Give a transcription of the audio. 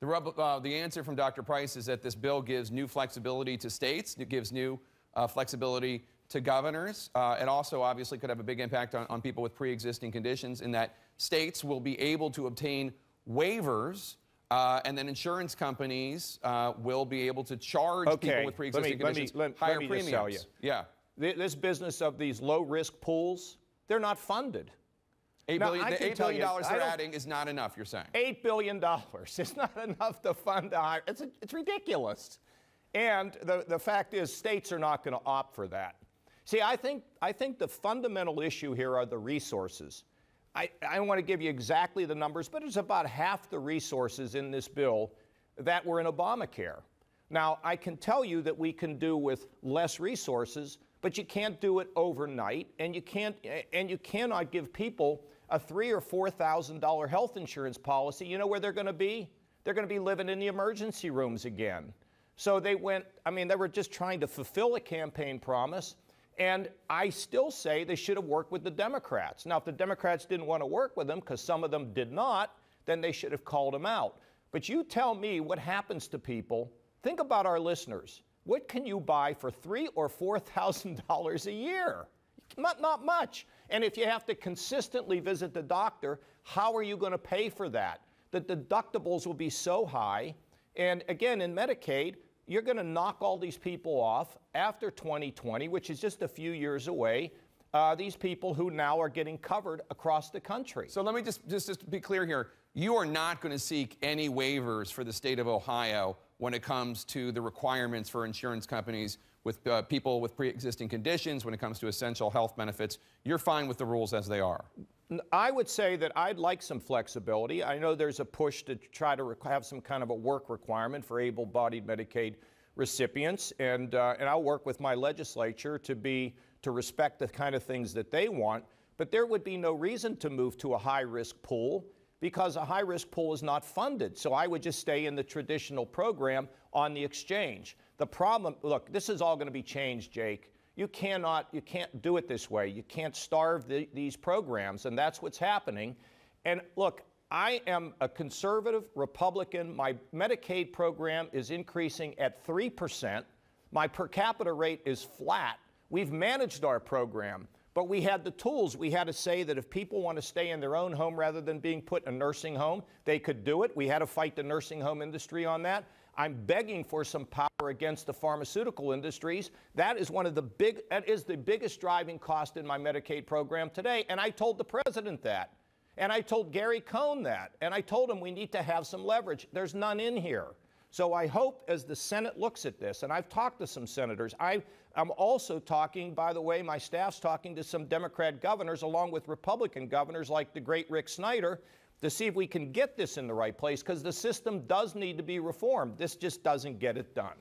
The answer from Dr. Price is that this bill gives new flexibility to states. It gives new flexibility to governors. It also obviously could have a big impact on people with pre-existing conditions in that states will be able to obtain waivers and then insurance companies will be able to charge people with pre-existing conditions higher premiums. Just tell you. Yeah. This business of these low-risk pools, they're not funded. $8 billion they're adding is not enough, you're saying? $8 billion is not enough to fund a higher. It's ridiculous. And the fact is states are not going to opt for that. See, I think the fundamental issue here are the resources. I don't want to give you exactly the numbers, but it's about half the resources in this bill that were in Obamacare. Now, I can tell you that we can do with less resources, but you can't do it overnight, and you cannot give people a $3,000 or $4,000 health insurance policy. You know where they're going to be? They're going to be living in the emergency rooms again. So they were just trying to fulfill a campaign promise, and I still say they should have worked with the Democrats. Now, if the Democrats didn't want to work with them, because some of them did not, then they should have called them out. But you tell me what happens to people. Think about our listeners. What can you buy for $3,000 or $4,000 a year? Not much. And if you have to consistently visit the doctor, how are you going to pay for that? The deductibles will be so high. And again, in Medicaid, you're going to knock all these people off after 2020, which is just a few years away, these people who now are getting covered across the country. So let me just be clear here. You are not going to seek any waivers for the state of Ohio when it comes to the requirements for insurance companies with people with pre-existing conditions, when it comes to essential health benefits. You're fine with the rules as they are. I would say that I'd like some flexibility. I know there's a push to try to have some kind of a work requirement for able-bodied Medicaid recipients, and I'll work with my legislature to respect the kind of things that they want. But there would be no reason to move to a high-risk pool because a high-risk pool is not funded. So I would just stay in the traditional program on the exchange. The problem, look, this is all going to be changed, Jake. You can't do it this way. You can't starve these programs, and that's what's happening. And look, I am a conservative Republican. My Medicaid program is increasing at 3%. My per capita rate is flat. We've managed our program, but we had the tools. We had to say that if people want to stay in their own home rather than being put in a nursing home, they could do it. We had to fight the nursing home industry on that. I'm begging for some power against the pharmaceutical industries. That is the biggest driving cost in my Medicaid program today. And I told the president that. And I told Gary Cohn that. And I told him we need to have some leverage. There's none in here. So I hope as the Senate looks at this, and I've talked to some senators, I'm also talking, by the way, my staff's talking to some Democrat governors along with Republican governors like the great Rick Snyder, to see if we can get this in the right place, because the system does need to be reformed. This just doesn't get it done.